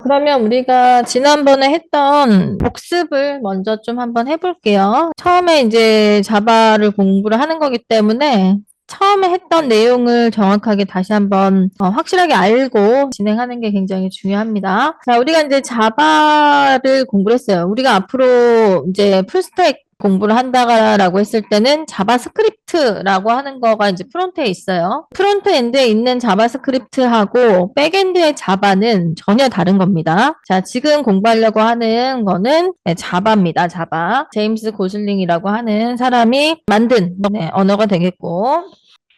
그러면 우리가 지난번에 했던 복습을 먼저 좀 한번 해볼게요. 처음에 이제 자바를 공부를 하는 거기 때문에 처음에 했던 내용을 정확하게 다시 한번 확실하게 알고 진행하는 게 굉장히 중요합니다. 자, 우리가 이제 자바를 공부를 했어요. 우리가 앞으로 이제 풀스택 공부를 한다라고 했을 때는 자바스크립트라고 하는 거가 이제 프론트에 있어요. 프론트엔드에 있는 자바스크립트하고 백엔드의 자바는 전혀 다른 겁니다. 자, 지금 공부하려고 하는 거는 자바입니다. 자바. 제임스 고슬링이라고 하는 사람이 만든 언어가 되겠고.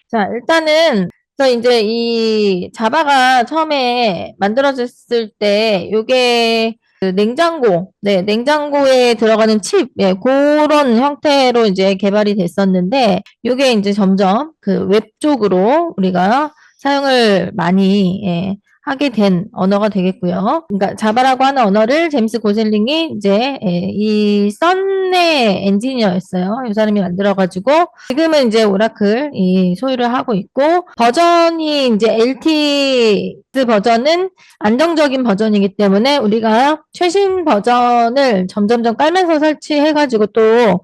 자, 일단은 그래서 이제 이 자바가 처음에 만들어졌을 때 요게 그 냉장고에 들어가는 칩, 그런 형태로 이제 개발이 됐었는데, 요게 이제 점점 그 웹 쪽으로 우리가 사용을 많이, 하게 된 언어가 되겠고요. 그러니까 자바라고 하는 언어를 제임스 고슬링이 이제 이 썬의 엔지니어였어요. 이 사람이 만들어가지고 지금은 이제 오라클 이 소유를 하고 있고 버전이 이제 LTS 버전은 안정적인 버전이기 때문에 우리가 최신 버전을 점점점 깔면서 설치해가지고 또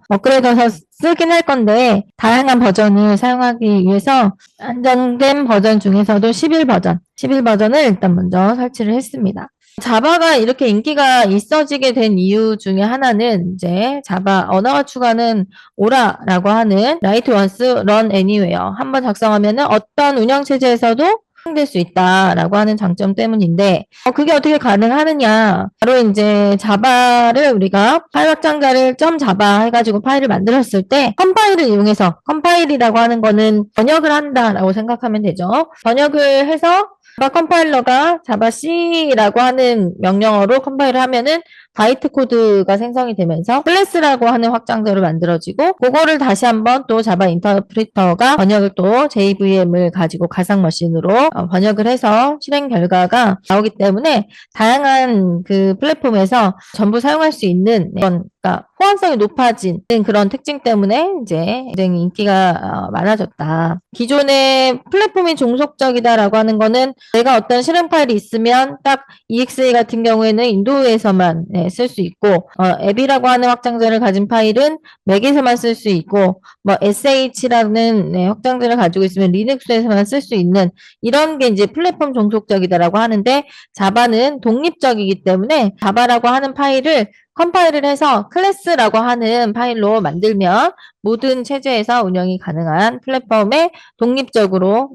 업그레이드해서 쓰긴 할 건데 다양한 버전을 사용하기 위해서 안정된 버전 중에서도 11버전을 일단 먼저 설치를 했습니다. 자바가 이렇게 인기가 있어지게 된 이유 중에 하나는 이제 자바 언어가 추가하는 오라라고 하는 Write Once, Run Anywhere 한번 작성하면은 어떤 운영체제에서도 사용될 수 있다라고 하는 장점 때문인데 그게 어떻게 가능하느냐 바로 이제 자바를 우리가 파일 확장자를 .java 해가지고 파일을 만들었을 때 컴파일을 이용해서 컴파일이라고 하는 거는 번역을 한다라고 생각하면 되죠. 번역을 해서 자바 컴파일러가 자바 C라고 하는 명령어로 컴파일을 하면은 바이트 코드가 생성이 되면서 클래스라고 하는 확장자로 만들어지고 그거를 다시 한번 또 자바 인터프리터가 번역을 또 JVM을 가지고 가상 머신으로 번역을 해서 실행 결과가 나오기 때문에 다양한 그 플랫폼에서 전부 사용할 수 있는 그런 그러니까 호환성이 높아진 그런 특징 때문에 이제 굉장히 인기가 많아졌다. 기존의 플랫폼이 종속적이다라고 하는 거는 내가 어떤 실행 파일이 있으면 딱 EXE 같은 경우에는 윈도우에서만 쓸 수 있고 앱이라고 하는 확장자를 가진 파일은 맥에서만 쓸 수 있고 뭐 SH라는 확장자를 가지고 있으면 리눅스에서만 쓸 수 있는 이런 게 이제 플랫폼 종속적이다라고 하는데 자바는 독립적이기 때문에 자바라고 하는 파일을 컴파일을 해서 클래스라고 하는 파일로 만들면 모든 체제에서 운영이 가능한 플랫폼에 독립적으로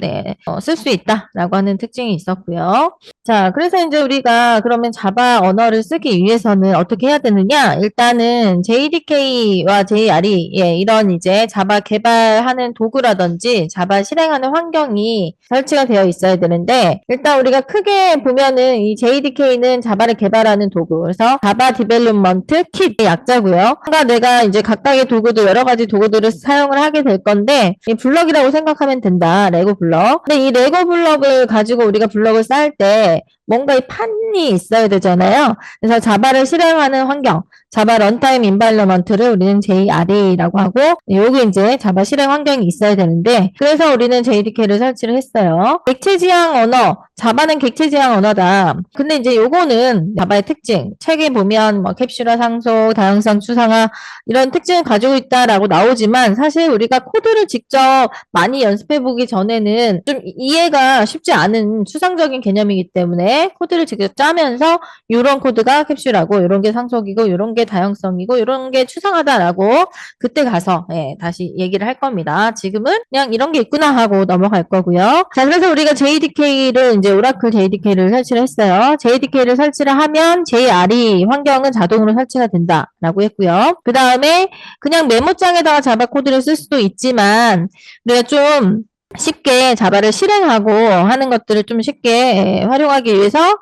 쓸 수 있다라고 하는 특징이 있었고요. 자, 그래서 이제 우리가 그러면 자바 언어를 쓰기 위해서는 어떻게 해야 되느냐? 일단은 JDK와 JRE 이런 이제 자바 개발하는 도구라든지 자바 실행하는 환경이 설치가 되어 있어야 되는데 일단 우리가 크게 보면은 이 JDK는 자바를 개발하는 도구 그래서 자바 디벨롭먼트 킷 약자고요. 그러니까 내가 이제 각각의 도구도 여러 가지 도구들을 사용을 하게 될 건데 이 블럭이라고 생각하면 된다. 레고 블럭. 근데 이 레고 블럭을 가지고 우리가 블럭을 쌓을 때 뭔가 이 판이 있어야 되잖아요. 그래서 자바를 실행하는 환경, 자바 런타임 인바이러먼트를 우리는 JRE라고 하고 여기 이제 자바 실행 환경이 있어야 되는데 그래서 우리는 JDK를 설치를 했어요. 객체 지향 언어, 자바는 객체 지향 언어다. 근데 이제 요거는 자바의 특징, 책에 보면 뭐 캡슐화 상속, 다양성 추상화 이런 특징을 가지고 있다라고 나오지만 사실 우리가 코드를 직접 많이 연습해 보기 전에는 좀 이해가 쉽지 않은 추상적인 개념이기 때문에 코드를 직접 짜면서 이런 코드가 캡슐하고 이런 게 상속이고 이런 게 다양성이고 이런 게 추상하다라고 그때 가서 다시 얘기를 할 겁니다. 지금은 그냥 이런 게 있구나 하고 넘어갈 거고요. 자, 그래서 우리가 JDK를 이제 오라클 JDK를 설치를 했어요. JDK를 설치를 하면 JRE 환경은 자동으로 설치가 된다라고 했고요. 그 다음에 그냥 메모장에다가 자바 코드를 쓸 수도 있지만 우리가 좀 쉽게 자바를 실행하고 하는 것들을 좀 쉽게 활용하기 위해서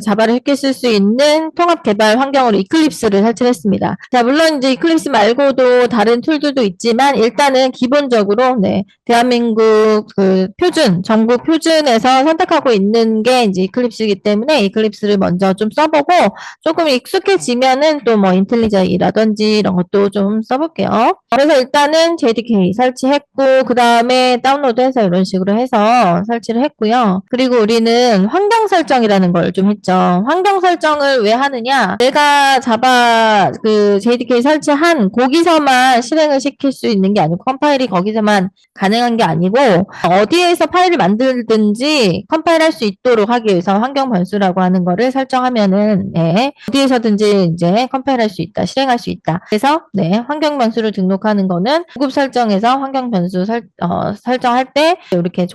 자바를 쉽게 쓸 수 있는 통합 개발 환경으로 이클립스를 설치했습니다. 자, 물론 이제 이클립스 말고도 다른 툴들도 있지만 일단은 기본적으로 대한민국 그 표준, 전국 표준에서 선택하고 있는 게 이제 이클립스이기 때문에 이클립스를 먼저 좀 써보고 조금 익숙해지면은 또 뭐 인텔리저이라든지 이런 것도 좀 써볼게요. 그래서 일단은 JDK 설치했고 그 다음에 쉽게 다운로드해서 이런 식으로 해서 설치를 했고요. 그리고 우리는 환경 설정이라는 걸 좀 했죠. 환경 설정을 왜 하느냐? 내가 자바 그 JDK 설치한 거기서만 실행을 시킬 수 있는 게 아니고 컴파일이 거기서만 가능한 게 아니고 어디에서 파일을 만들든지 컴파일할 수 있도록 하기 위해서 환경 변수라고 하는 거를 설정하면은 네, 어디에서든지 이제 컴파일할 수 있다, 실행할 수 있다. 그래서 네, 환경 변수를 등록하는 거는 구급 설정에서 환경 변수 설정할 때 이렇게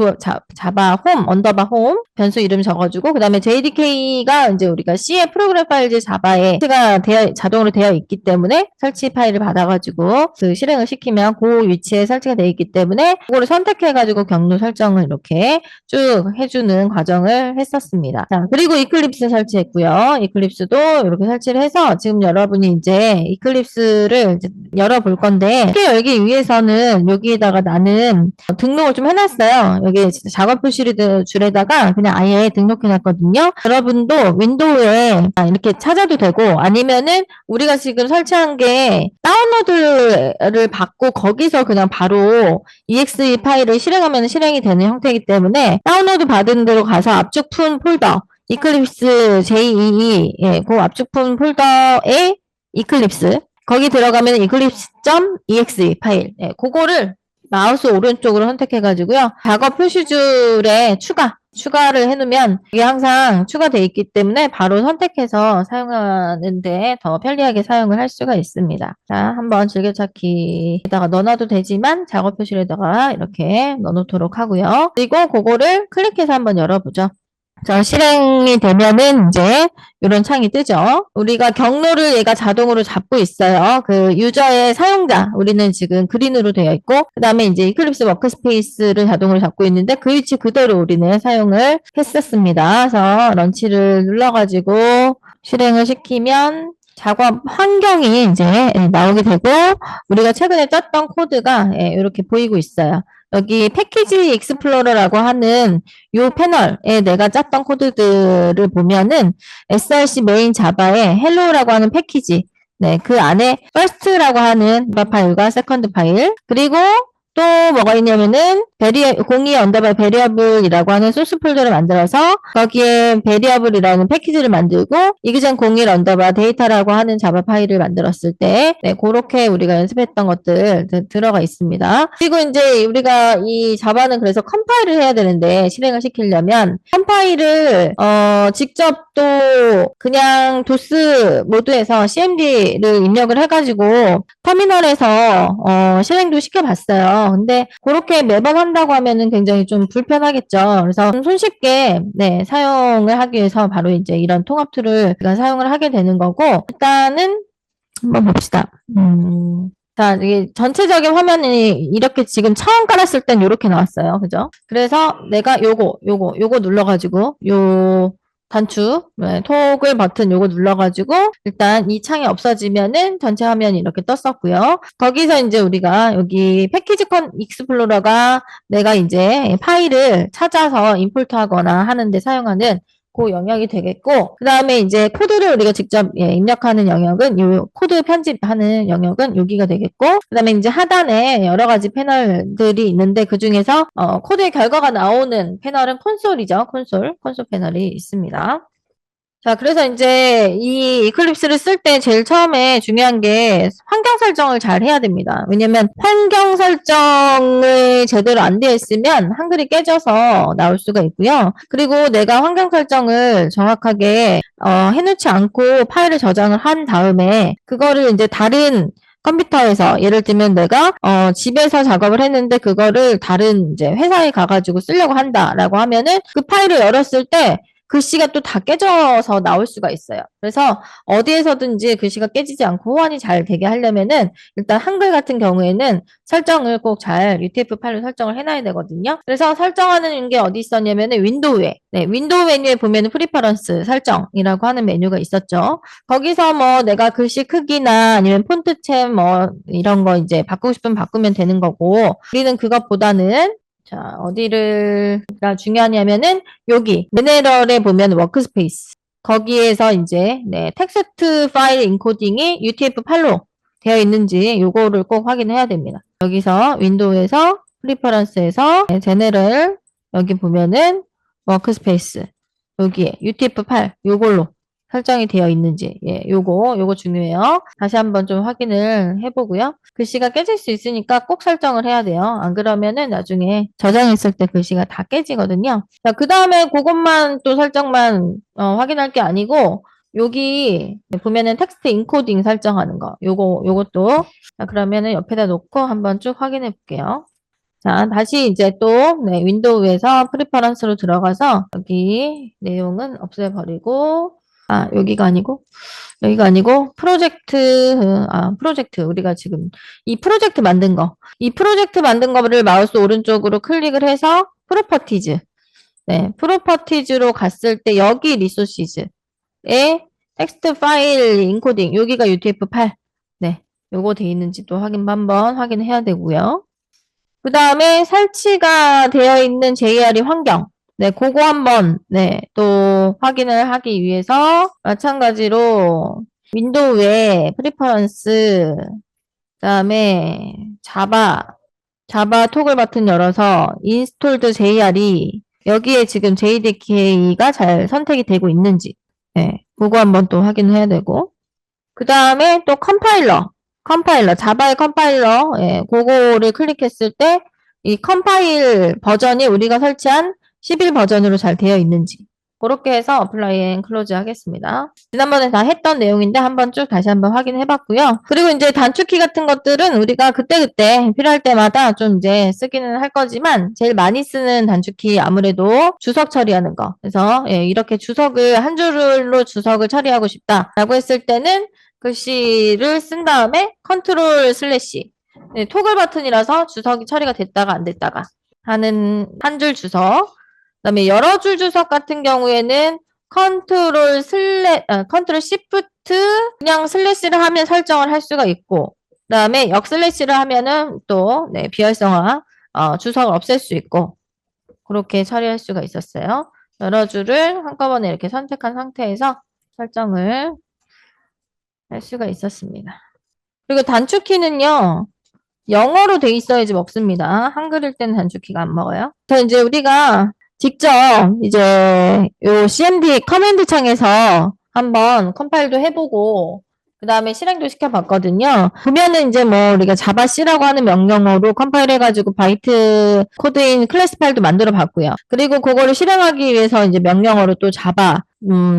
자바 홈 언더바 홈 변수 이름 적어주고 그 다음에 JDK가 이제 우리가 C의 프로그램 파일즈 자바에 설치가 자동으로 되어 있기 때문에 설치 파일을 받아가지고 그 실행을 시키면 그 위치에 설치가 되어 있기 때문에 그거를 선택해가지고 경로 설정을 이렇게 쭉 해주는 과정을 했었습니다. 자, 그리고 이클립스 설치했고요. 이클립스도 이렇게 설치를 해서 지금 여러분이 이제 이클립스를 이제 열어볼 건데 쉽게 열기 위해서는 여기에다가 나는 등록을 좀 해놨어요. 여기 작업 표시줄에다가 그냥 아예 등록해놨거든요. 여러분도 윈도우에 이렇게 찾아도 되고 아니면은 우리가 지금 설치한 게 다운로드를 받고 거기서 그냥 바로 exe 파일을 실행하면 실행이 되는 형태이기 때문에 다운로드 받은 데로 가서 압축품 폴더 이클립스 JEE 그 압축품 폴더에 이클립스 거기 들어가면 eclipse.exe 파일 그거를 마우스 오른쪽으로 선택해가지고요. 작업 표시줄에 추가를 해놓으면 이게 항상 추가되어 있기 때문에 바로 선택해서 사용하는데 더 편리하게 사용을 할 수가 있습니다. 자, 한번 즐겨찾기에다가 넣어놔도 되지만 작업 표시에다가 이렇게 넣어놓도록 하고요. 그리고 그거를 클릭해서 한번 열어보죠. 자, 실행이 되면은 이제 이런 창이 뜨죠. 우리가 경로를 얘가 자동으로 잡고 있어요. 그 유저의 사용자, 우리는 지금 그린으로 되어 있고, 그 다음에 이제 이클립스 워크스페이스를 자동으로 잡고 있는데 그 위치 그대로 우리는 사용을 했었습니다. 그래서 런치를 눌러가지고 실행을 시키면 작업 환경이 이제 나오게 되고, 우리가 최근에 떴던 코드가 이렇게 보이고 있어요. 여기 패키지 익스플로러라고 하는 요 패널에 내가 짰던 코드들을 보면은 src 메인 자바에 hello라고 하는 패키지 네, 그 안에 first라고 하는 자바 파일과 second 파일 그리고 또 뭐가 있냐면은 공이 언더바 베리어블이라고 하는 소스 폴더를 만들어서 거기에 베리어블이라는 패키지를 만들고 이그전 01 언더바 데이터라고 하는 자바 파일을 만들었을 때 네, 그렇게 우리가 연습했던 것들 들어가 있습니다. 그리고 이제 우리가 이 자바는 그래서 컴파일을 해야 되는데 실행을 시키려면 컴파일을 직접 또 그냥 도스 모드에서 cmd를 입력을 해가지고 터미널에서 실행도 시켜봤어요. 근데 그렇게 매번 한다고 하면은 굉장히 좀 불편하겠죠. 그래서 손쉽게 네, 사용을 하기 위해서 바로 이제 이런 통합 툴을 사용을 하게 되는 거고 일단은 한번 봅시다. 자, 이게 전체적인 화면이 이렇게 지금 처음 깔았을 땐 이렇게 나왔어요. 그죠? 그래서 내가 요거 눌러가지고 요 단축, 네, 토글 버튼 요거 눌러가지고 일단 이 창이 없어지면은 전체 화면이 이렇게 떴었고요. 거기서 이제 우리가 여기 패키지 익스플로러가 내가 이제 파일을 찾아서 임포트 하거나 하는데 사용하는 그 영역이 되겠고 그 다음에 이제 코드를 우리가 직접 입력하는 영역은 이 코드 편집하는 영역은 여기가 되겠고 그 다음에 이제 하단에 여러 가지 패널들이 있는데 그 중에서 코드의 결과가 나오는 패널은 콘솔이죠. 콘솔 패널이 있습니다. 자, 그래서 이제 이 이클립스를 쓸 때 제일 처음에 중요한 게 환경 설정을 잘 해야 됩니다. 왜냐면 환경 설정을 제대로 안 되어 있으면 한글이 깨져서 나올 수가 있고요. 그리고 내가 환경 설정을 정확하게 해놓지 않고 파일을 저장을 한 다음에 그거를 이제 다른 컴퓨터에서 예를 들면 내가 집에서 작업을 했는데 그거를 다른 이제 회사에 가가지고 쓰려고 한다라고 하면은 그 파일을 열었을 때 글씨가 또 다 깨져서 나올 수가 있어요. 그래서 어디에서든지 글씨가 깨지지 않고 호환이 잘 되게 하려면은 일단 한글 같은 경우에는 설정을 꼭 잘 UTF 파일로 설정을 해놔야 되거든요. 그래서 설정하는 게 어디 있었냐면은 윈도우에 윈도우 메뉴에 보면은 프리퍼런스 설정이라고 하는 메뉴가 있었죠. 거기서 뭐 내가 글씨 크기나 아니면 폰트챔 뭐 이런 거 이제 바꾸고 싶으면 바꾸면 되는 거고 우리는 그것보다는 자, 어디가 중요하냐면은 여기 제네럴에 보면 워크스페이스 거기에서 이제 텍스트 파일 인코딩이 UTF-8로 되어 있는지 요거를 꼭 확인해야 됩니다. 여기서 윈도우에서 프리퍼런스에서 제네럴 여기 보면은 워크스페이스 여기에 UTF-8 요걸로 설정이 되어 있는지 요거 중요해요. 다시 한번 좀 확인을 해보고요. 글씨가 깨질 수 있으니까 꼭 설정을 해야 돼요. 안 그러면은 나중에 저장했을 때 글씨가 다 깨지거든요. 자, 그 다음에 그것만 또 설정만 확인할 게 아니고 여기 보면은 텍스트 인코딩 설정하는 거 요것도 자, 그러면은 옆에다 놓고 한번 쭉 확인해 볼게요. 자, 다시 이제 또 윈도우에서 프리퍼런스로 들어가서 여기 내용은 없애버리고 여기가 아니고 프로젝트 우리가 지금 이 프로젝트 만든 거를 마우스 오른쪽으로 클릭을 해서 프로퍼티즈 프로퍼티즈로 갔을 때 여기 리소시즈에 텍스트 파일 인코딩 여기가 UTF-8 요거 돼 있는지 또 한번 확인해야 되고요. 그 다음에 설치가 되어 있는 JRE 환경. 그거 한번, 또 확인을 하기 위해서 마찬가지로 윈도우에 프리퍼런스, 그 다음에 자바 토글 버튼 열어서 인스톨드 JRE, 여기에 지금 JDK가 잘 선택이 되고 있는지, 그거 한번 또 확인해야 되고, 그 다음에 또 자바의 컴파일러, 그거를 클릭했을 때, 이 컴파일 버전이 우리가 설치한 11 버전으로 잘 되어 있는지, 그렇게 해서 어플라이 앤 클로즈 하겠습니다. 지난번에 다 했던 내용인데 한번 쭉 다시 한번 확인해 봤고요. 그리고 이제 단축키 같은 것들은 우리가 그때그때 필요할 때마다 좀 이제 쓰기는 할 거지만, 제일 많이 쓰는 단축키 아무래도 주석 처리하는 거. 그래서, 이렇게 한 줄로 주석을 처리하고 싶다라고 했을 때는, 글씨를 쓴 다음에 컨트롤 슬래시 토글 버튼이라서 주석이 처리가 됐다가 안 됐다가 하는 한 줄 주석. 그다음에 여러 줄 주석 같은 경우에는 컨트롤 시프트 그냥 슬래시를 하면 설정을 할 수가 있고, 그다음에 역슬래시를 하면은 또 비활성화 주석을 없앨 수 있고, 그렇게 처리할 수가 있었어요. 여러 줄을 한꺼번에 이렇게 선택한 상태에서 설정을 할 수가 있었습니다. 그리고 단축키는요, 영어로 돼 있어야지 먹습니다. 한글일 때는 단축키가 안 먹어요. 그래서 이제 우리가 직접 이제 요 CMD 커맨드 창에서 한번 컴파일도 해보고 그 다음에 실행도 시켜봤거든요. 보면은 이제 뭐 우리가 자바 C라고 하는 명령어로 컴파일 해가지고 바이트 코드인 클래스 파일도 만들어 봤고요. 그리고 그거를 실행하기 위해서 이제 명령어로 또 자바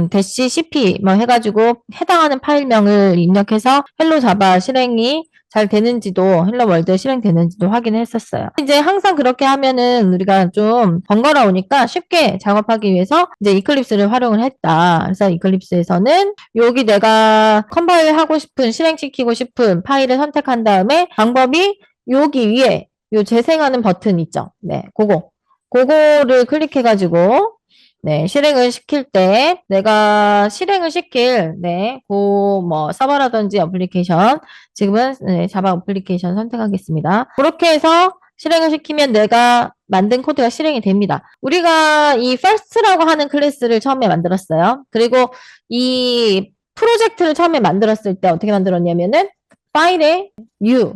대시 cp 뭐 해가지고 해당하는 파일명을 입력해서 헬로 자바 실행이 잘 되는지도 헬로 월드 실행되는지도 확인했었어요. 이제 항상 그렇게 하면은 우리가 좀 번거로우니까 쉽게 작업하기 위해서 이제 이클립스를 활용을 했다. 그래서 이클립스에서는 여기 내가 컴파일하고 싶은 실행시키고 싶은 파일을 선택한 다음에 방법이 여기 위에 요 재생하는 버튼 있죠. 그거를 클릭해가지고 실행을 시킬 때 내가 실행을 시킬 서버라든지 어플리케이션 지금은 자바 어플리케이션 선택하겠습니다. 그렇게 해서 실행을 시키면 내가 만든 코드가 실행이 됩니다. 우리가 이 first라고 하는 클래스를 처음에 만들었어요. 그리고 이 프로젝트를 처음에 만들었을 때 어떻게 만들었냐면은 파일에 new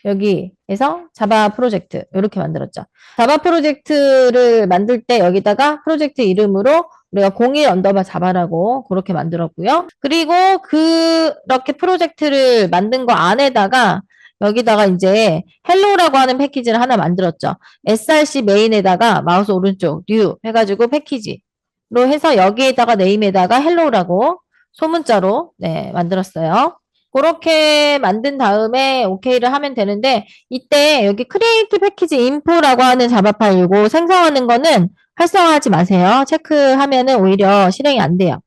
여기에서 자바 프로젝트 이렇게 만들었죠. 자바 프로젝트를 만들 때 여기다가 프로젝트 이름으로 우리가 01 언더바 자바라고 그렇게 만들었고요. 그리고 그렇게 프로젝트를 만든 거 안에다가 여기다가 이제 헬로라고 하는 패키지를 하나 만들었죠. src 메인에다가 마우스 오른쪽 new 해가지고 패키지로 해서 여기에다가 네임에다가 헬로라고 소문자로 만들었어요. 그렇게 만든 다음에 OK를 하면 되는데 이때 여기 크리에이트 패키지 인포라고 하는 자바 파일 이거 생성하는 거는 활성화하지 마세요. 체크하면은 오히려 실행이 안 돼요.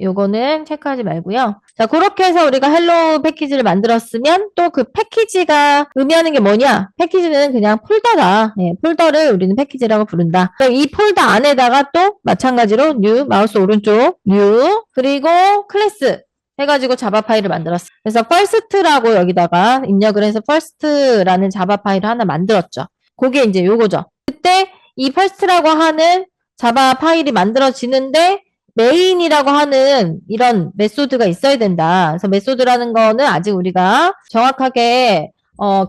요거는 체크하지 말고요. 자, 그렇게 해서 우리가 헬로 패키지를 만들었으면 또 그 패키지가 의미하는 게 뭐냐? 패키지는 그냥 폴더다. 폴더를 우리는 패키지라고 부른다. 이 폴더 안에다가 또 마찬가지로 new 마우스 오른쪽 new 그리고 클래스 해가지고 자바 파일을 만들었어요. 그래서 first라고 여기다가 입력을 해서 first라는 자바 파일을 하나 만들었죠. 그게 이제 요거죠. 그때 이 first라고 하는 자바 파일이 만들어지는데 메인이라고 하는 이런 메소드가 있어야 된다. 그래서 메소드라는 거는 아직 우리가 정확하게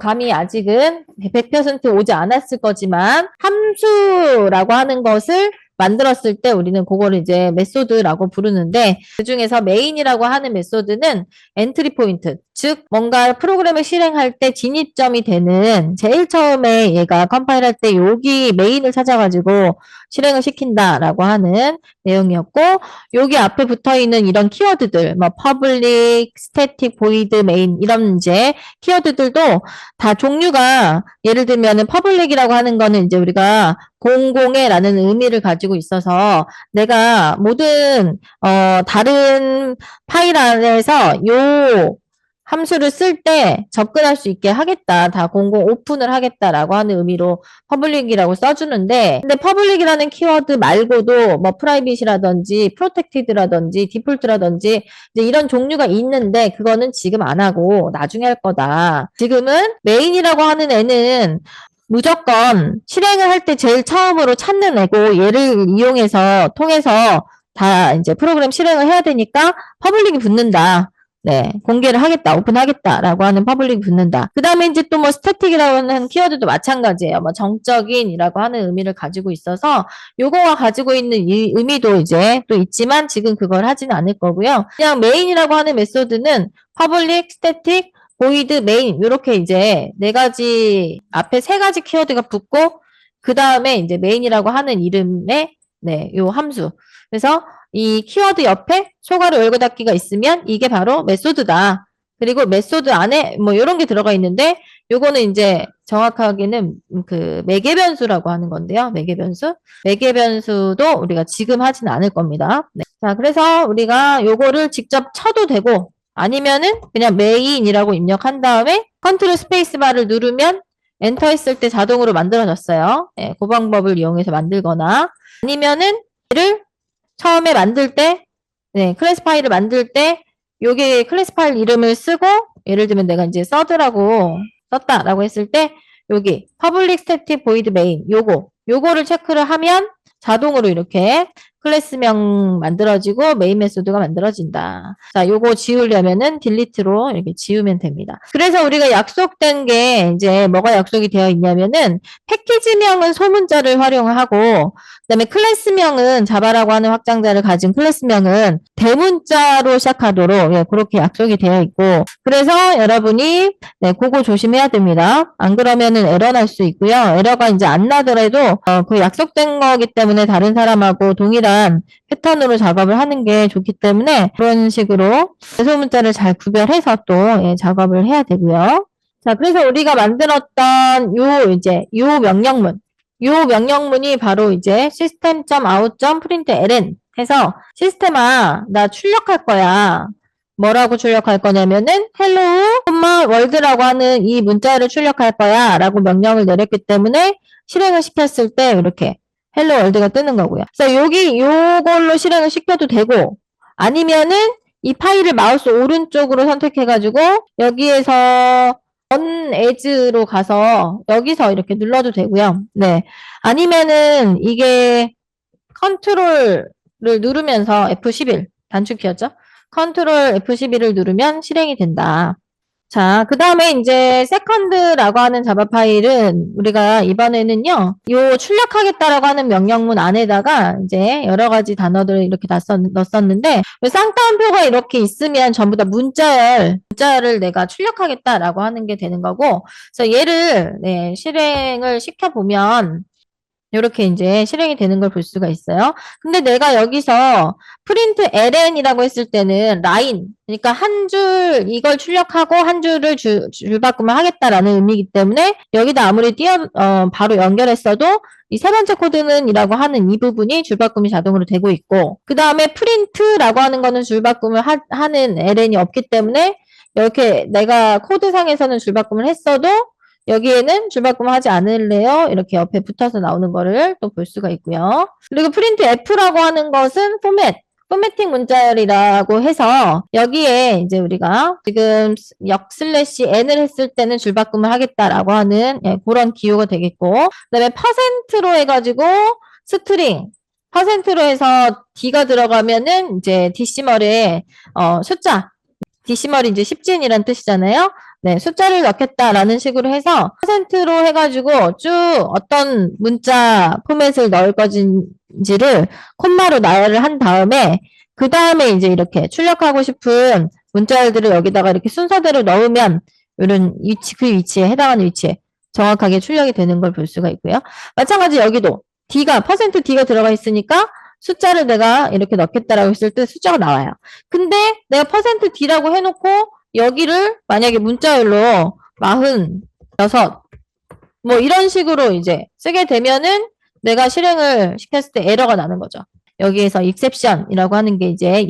감이 아직은 100% 오지 않았을 거지만 함수라고 하는 것을 만들었을 때 우리는 그거를 이제 메소드라고 부르는데 그중에서 메인이라고 하는 메소드는 엔트리 포인트, 즉 뭔가 프로그램을 실행할 때 진입점이 되는 제일 처음에 얘가 컴파일할 때 여기 메인을 찾아가지고 실행을 시킨다라고 하는 내용이었고 여기 앞에 붙어 있는 이런 키워드들 뭐 public, static, void, main 이런 이제 키워드들도 다 종류가 예를 들면은 public이라고 하는 거는 이제 우리가 공공의라는 의미를 가지고 있어서 내가 모든 다른 파일 안에서 요 함수를 쓸 때 접근할 수 있게 하겠다. 다 공공 오픈을 하겠다라고 하는 의미로 퍼블릭이라고 써주는데 근데 퍼블릭이라는 키워드 말고도 뭐 프라이빗이라든지 프로텍티드라든지 디폴트라든지 이제 이런 종류가 있는데 그거는 지금 안 하고 나중에 할 거다. 지금은 메인이라고 하는 애는 무조건 실행을 할 때 제일 처음으로 찾는 애고 얘를 통해서 다 이제 프로그램 실행을 해야 되니까 퍼블릭이 붙는다. 네, 공개를 하겠다, 오픈하겠다라고 하는 퍼블릭이 붙는다. 그 다음에 이제 또 뭐 스태틱이라고 하는 키워드도 마찬가지예요. 뭐 정적인이라고 하는 의미를 가지고 있어서 요거가 가지고 있는 이 의미도 이제 또 있지만 지금 그걸 하지는 않을 거고요. 그냥 메인이라고 하는 메소드는 퍼블릭, 스태틱, 보이드, 메인 이렇게 이제 네 가지 앞에 세 가지 키워드가 붙고 그 다음에 이제 메인이라고 하는 이름의 네, 요 함수. 그래서 이 키워드 옆에 소괄호 열고 닫기가 있으면 이게 바로 메소드다. 그리고 메소드 안에 뭐 이런 게 들어가 있는데 요거는 이제 정확하게는 그 매개 변수라고 하는 건데요. 매개 변수. 매개 변수도 우리가 지금 하지는 않을 겁니다. 네. 자, 그래서 우리가 요거를 직접 쳐도 되고 아니면은 그냥 메인이라고 입력한 다음에 컨트롤 스페이스 바를 누르면 엔터 했을 때 자동으로 만들어졌어요. 네, 그 방법을 이용해서 만들거나 아니면은 얘를 처음에 만들 때, 네, 클래스 파일을 만들 때, 요게 클래스 파일 이름을 쓰고, 예를 들면 내가 이제 서드라고 썼다라고 했을 때, 여기 public static void main 요거를 체크를 하면 자동으로 이렇게 클래스명 만들어지고 메인 메소드가 만들어진다. 자, 요거 지우려면은 딜리트로 이렇게 지우면 됩니다. 그래서 우리가 약속된 게 이제 뭐가 약속이 되어 있냐면은 패키지명은 소문자를 활용하고 그다음에 클래스명은 자바라고 하는 확장자를 가진 클래스명은 대문자로 시작하도록 예, 그렇게 약속이 되어 있고 그래서 여러분이 네, 그거 조심해야 됩니다. 안 그러면은 에러 날 수 있고요. 에러가 이제 안 나더라도 그 약속된 거기 때문에 다른 사람하고 동일한 패턴으로 작업을 하는 게 좋기 때문에 그런 식으로 소문자를 잘 구별해서 또 예, 작업을 해야 되고요. 자, 그래서 우리가 만들었던 요 명령문이 바로 이제 system.out.println 해서 시스템아 나 출력할 거야. 뭐라고 출력할 거냐면은 hello, world라고 하는 이 문자를 출력할 거야 라고 명령을 내렸기 때문에 실행을 시켰을 때 이렇게 hello world가 뜨는 거고요. 그래서 요걸로 실행을 시켜도 되고 아니면은 이 파일을 마우스 오른쪽으로 선택해가지고 여기에서 on as로 가서 여기서 이렇게 눌러도 되고요. 네. 아니면은 이게 컨트롤을 누르면서 F11 단축키였죠? 컨트롤 F12를 누르면 실행이 된다. 자, 그 다음에 이제 세컨드라고 하는 자바 파일은 우리가 이번에는요, 요 출력하겠다라고 하는 명령문 안에다가 이제 여러 가지 단어들을 이렇게 다 넣었었는데, 쌍따옴표가 이렇게 있으면 전부 다 문자열을 내가 출력하겠다라고 하는 게 되는 거고, 그래서 얘를, 네, 실행을 시켜보면, 이렇게 이제 실행이 되는 걸 볼 수가 있어요. 근데 내가 여기서 프린트 ln이라고 했을 때는 라인, 그러니까 한 줄 이걸 출력하고 한 줄을 줄바꿈을 하겠다라는 의미이기 때문에 여기다 아무리 바로 연결했어도 이 세 번째 코드는 이라고 하는 이 부분이 줄바꿈이 자동으로 되고 있고 그 다음에 프린트라고 하는 거는 줄바꿈을 하는 ln이 없기 때문에 이렇게 내가 코드상에서는 줄바꿈을 했어도 여기에는 줄바꿈 하지 않을래요? 이렇게 옆에 붙어서 나오는 거를 또 볼 수가 있고요. 그리고 프린트 F라고 하는 것은 포매팅 문자열이라고 해서 여기에 이제 우리가 지금 역/n을 했을 때는 줄바꿈을 하겠다라고 하는 예, 그런 기호가 되겠고 그다음에 %로 해가지고 스트링 %로 해서 D가 들어가면은 이제 디시멀에 숫자 디시멀이 이제 10진이란 뜻이잖아요. 네, 숫자를 넣겠다라는 식으로 해서 퍼센트로 해가지고 쭉 어떤 문자 포맷을 넣을 것인지를 콤마로 나열을 한 다음에 그 다음에 이제 이렇게 출력하고 싶은 문자열들을 여기다가 이렇게 순서대로 넣으면 이런 위치, 그 위치에 해당하는 위치에 정확하게 출력이 되는 걸 볼 수가 있고요. 마찬가지 여기도 D가 퍼센트 D가 들어가 있으니까 숫자를 내가 이렇게 넣겠다라고 했을 때 숫자가 나와요. 근데 내가 퍼센트 D라고 해놓고 여기를 만약에 문자열로 46, 뭐 이런 식으로 이제 쓰게 되면은 내가 실행을 시켰을 때 에러가 나는 거죠. 여기에서 exception이라고 하는 게 이제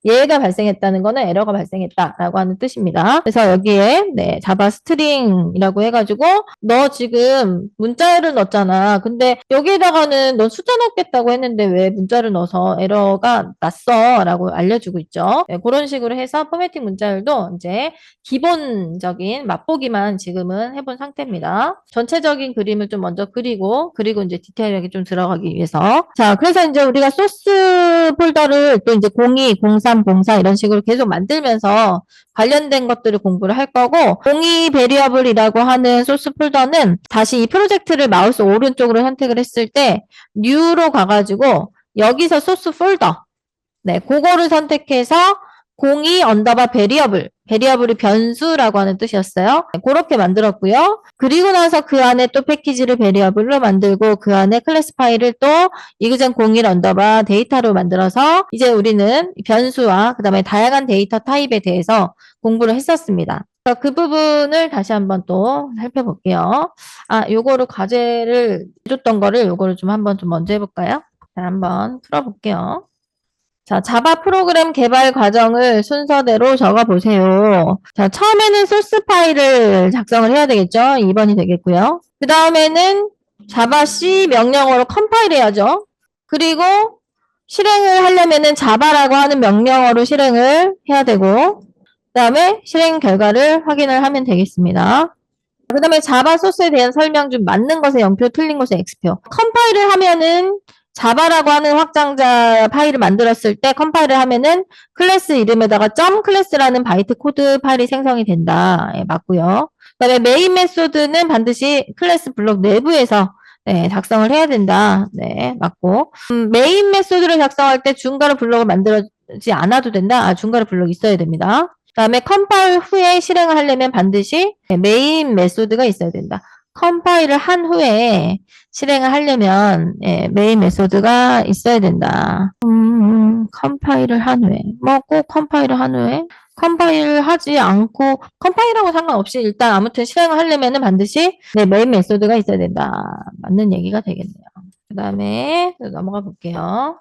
예외가 발생했다는 거는 에러가 발생했다라고 하는 뜻입니다. 그래서 여기에 네, 자바 스트링이라고 해가지고 너 지금 문자를 넣었잖아. 근데 여기에다가는 너 숫자 넣겠다고 했는데 왜 문자를 넣어서 에러가 났어? 라고 알려주고 있죠. 네, 그런 식으로 해서 포매팅 문자열도 이제 기본적인 맛보기만 지금은 해본 상태입니다. 전체적인 그림을 좀 먼저 그리고 이제 디테일하게 좀 들어가기 위해서. 자, 그래서 이제 우리가 소스 폴더를 또 이제 02, 03, 04 이런 식으로 계속 만들면서 관련된 것들을 공부를 할 거고 02 베리어블이라고 하는 소스 폴더는 다시 이 프로젝트를 마우스 오른쪽으로 선택을 했을 때 New로 가가지고 여기서 소스 폴더 네, 그거를 선택해서 02 언더바 베리어블이 변수라고 하는 뜻이었어요. 네, 그렇게 만들었고요. 그리고 나서 그 안에 또 패키지를 베리어블로 만들고 그 안에 클래스 파일을 또 이그전 01 언더바 데이터로 만들어서 이제 우리는 변수와 그 다음에 다양한 데이터 타입에 대해서 공부를 했었습니다. 그 부분을 다시 한번 또 살펴볼게요. 요거를 과제를 해줬던 거를 요거를 좀 한번 좀 먼저 해볼까요? 자, 한번 풀어볼게요. 자, 자바 프로그램 개발 과정을 순서대로 적어 보세요. 자, 처음에는 소스 파일을 작성을 해야 되겠죠? 2번이 되겠고요. 그 다음에는 자바 C 명령어로 컴파일 해야죠. 그리고 실행을 하려면은 자바라고 하는 명령어로 실행을 해야 되고, 그 다음에 실행 결과를 확인을 하면 되겠습니다. 그 다음에 자바 소스에 대한 설명 중 맞는 것에 0표, 틀린 것에 X표. 컴파일을 하면은 자바라고 하는 확장자 파일을 만들었을 때 컴파일을 하면은 클래스 이름에다가 점 클래스라는 바이트 코드 파일이 생성이 된다. 예, 맞고요. 그다음에 메인 메소드는 반드시 클래스 블록 내부에서 네, 작성을 해야 된다. 네, 맞고. 메인 메소드를 작성할 때 중괄호 블록을 만들지 않아도 된다. 중괄호 블록 있어야 됩니다. 그다음에 컴파일 후에 실행을 하려면 반드시 메인 메소드가 있어야 된다. 컴파일을 한 후에 실행을 하려면 메인 메소드가 있어야 된다. 컴파일을 한 후에 뭐 꼭 컴파일을 한 후에 컴파일을 하지 않고 컴파일하고 상관없이 일단 아무튼 실행을 하려면은 반드시 메인 메소드가 있어야 된다. 맞는 얘기가 되겠네요. 그 다음에 넘어가 볼게요.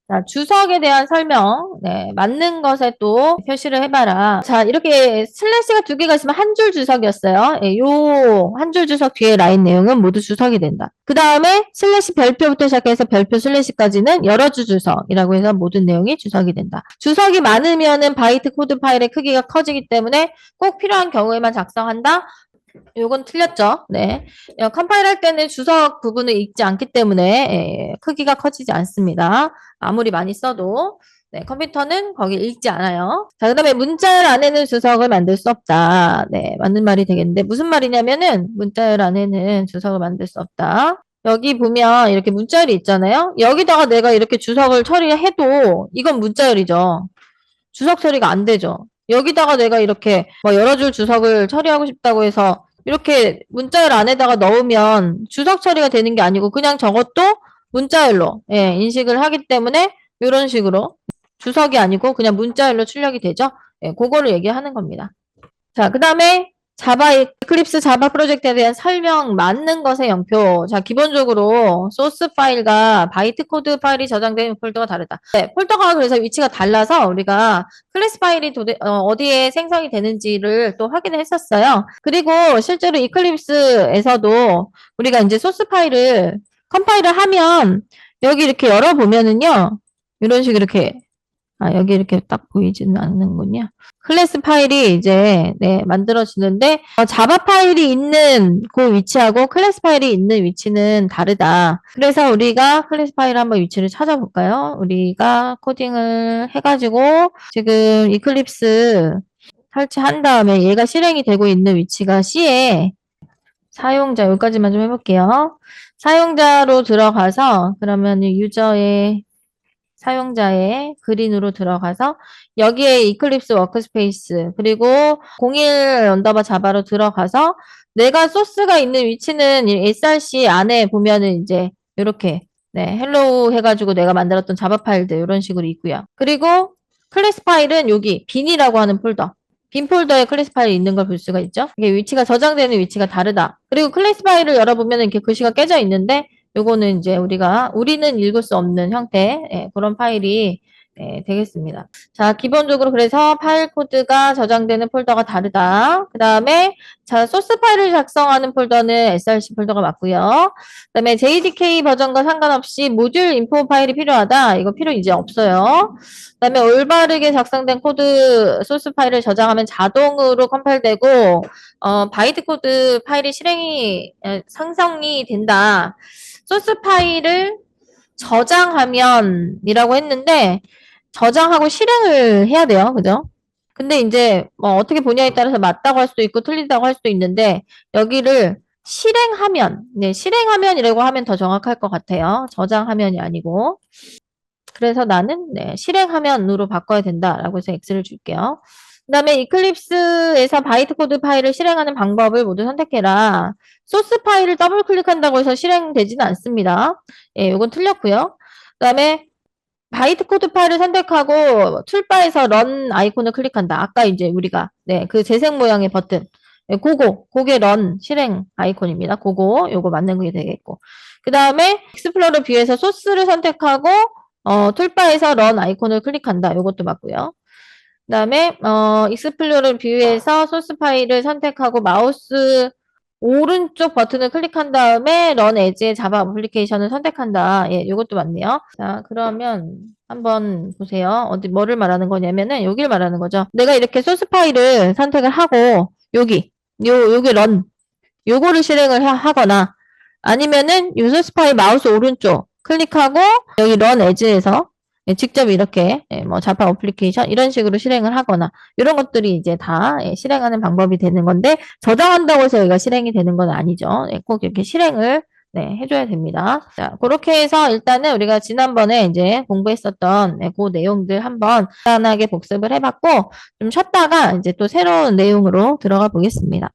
자, 주석에 대한 설명. 네, 맞는 것에 또 표시를 해봐라. 자, 이렇게 슬래시가 두 개가 있으면 한 줄 주석이었어요. 예, 요 한 줄 주석 뒤에 라인 내용은 모두 주석이 된다. 그 다음에 슬래시 별표부터 시작해서 별표 슬래시까지는 여러 줄 주석이라고 해서 모든 내용이 주석이 된다. 주석이 많으면은 바이트 코드 파일의 크기가 커지기 때문에 꼭 필요한 경우에만 작성한다. 요건 틀렸죠. 네. 컴파일할 때는 주석 부분을 읽지 않기 때문에 크기가 커지지 않습니다. 아무리 많이 써도 네, 컴퓨터는 거기 읽지 않아요. 자, 그 다음에 문자열 안에는 주석을 만들 수 없다. 네, 맞는 말이 되겠는데 무슨 말이냐면은 문자열 안에는 주석을 만들 수 없다. 여기 보면 이렇게 문자열이 있잖아요. 여기다가 내가 이렇게 주석을 처리해도 이건 문자열이죠. 주석 처리가 안 되죠. 여기다가 내가 이렇게 뭐 여러 줄 주석을 처리하고 싶다고 해서 이렇게 문자열 안에다가 넣으면 주석 처리가 되는 게 아니고 그냥 저것도 문자열로 인식을 하기 때문에 이런 식으로 주석이 아니고 그냥 문자열로 출력이 되죠. 그거를 얘기하는 겁니다. 자, 그 다음에 자바 에클립스 자바 프로젝트에 대한 설명 맞는 것의 0표. 자, 기본적으로 소스 파일과 바이트 코드 파일이 저장된 폴더가 다르다. 네, 폴더가 그래서 위치가 달라서 우리가 클래스 파일이 어디에 생성이 되는지를 또 확인을 했었어요. 그리고 실제로 이클립스에서도 우리가 이제 소스 파일을 컴파일을 하면 여기 이렇게 열어보면은요. 이런 식으로 이렇게 여기 이렇게 딱 보이지는 않는군요. 클래스 파일이 이제 만들어지는데 자바 파일이 있는 그 위치하고 클래스 파일이 있는 위치는 다르다. 그래서 우리가 클래스 파일 한번 위치를 찾아볼까요? 우리가 코딩을 해가지고 지금 이클립스 설치한 다음에 얘가 실행이 되고 있는 위치가 C에 사용자, 여기까지만 좀 해볼게요. 사용자로 들어가서, 그러면 유저의, 사용자의 그린으로 들어가서, 여기에 이클립스 워크스페이스, 그리고 01 언더바 자바로 들어가서, 내가 소스가 있는 위치는 이 src 안에 보면은 이제, 이렇게, 네, 헬로우 해가지고 내가 만들었던 자바 파일들, 이런 식으로 있고요. 그리고 클래스 파일은 여기, 빈이라고 하는 폴더. 빈 폴더에 클래스 파일이 있는 걸 볼 수가 있죠. 이게 위치가 저장되는 위치가 다르다. 그리고 클래스 파일을 열어보면 이렇게 글씨가 깨져 있는데 요거는 이제 우리는 읽을 수 없는 형태 그런 파일이 되겠습니다. 자, 기본적으로 그래서 파일 코드가 저장되는 폴더가 다르다. 그 다음에 자, 소스 파일을 작성하는 폴더는 src 폴더가 맞고요. 그 다음에 JDK 버전과 상관없이 모듈 인포 파일이 필요하다. 이거 필요 이제 없어요. 그 다음에 올바르게 작성된 코드 소스 파일을 저장하면 자동으로 컴파일되고 바이트 코드 파일이 상성이 된다. 소스 파일을 저장하면이라고 했는데 저장하고 실행을 해야 돼요. 그죠? 근데 이제 뭐 어떻게 보냐에 따라서 맞다고 할 수도 있고 틀리다고 할 수도 있는데 여기를 실행하면, 네, 실행하면이라고 하면 더 정확할 것 같아요. 저장하면이 아니고. 그래서 나는 네, 실행하면으로 바꿔야 된다라고 해서 X를 줄게요. 그 다음에 이클립스에서 바이트 코드 파일을 실행하는 방법을 모두 선택해라. 소스 파일을 더블 클릭한다고 해서 실행되지는 않습니다. 예, 이건 틀렸고요. 그 다음에 바이트 코드 파일을 선택하고 툴바에서 런 아이콘을 클릭한다. 아까 이제 우리가 네, 그 재생 모양의 버튼. 네, 그게 런 실행 아이콘입니다. 요거 맞는 게 되겠고. 그 다음에 익스플로러 뷰에서 소스를 선택하고 툴바에서 런 아이콘을 클릭한다. 요것도 맞고요. 그 다음에 익스플로러 뷰에서 소스 파일을 선택하고 마우스 오른쪽 버튼을 클릭한 다음에 런 에즈의 자바 어플리케이션을 선택한다. 예, 요것도 맞네요. 자, 그러면 한번 보세요. 뭐를 말하는 거냐면은 여기를 말하는 거죠. 내가 이렇게 소스 파일을 선택을 하고 여기 런 요거를 실행을 하거나 아니면은 요 소스 파일 마우스 오른쪽 클릭하고 여기 런 에즈에서 직접 이렇게 뭐 자파 어플리케이션 이런 식으로 실행을 하거나 이런 것들이 이제 다 실행하는 방법이 되는 건데 저장한다고 해서 여기가 실행이 되는 건 아니죠. 꼭 이렇게 실행을 해줘야 됩니다. 자, 그렇게 해서 일단은 우리가 지난번에 이제 공부했었던 그 내용들 한번 간단하게 복습을 해봤고 좀 쉬었다가 이제 또 새로운 내용으로 들어가 보겠습니다.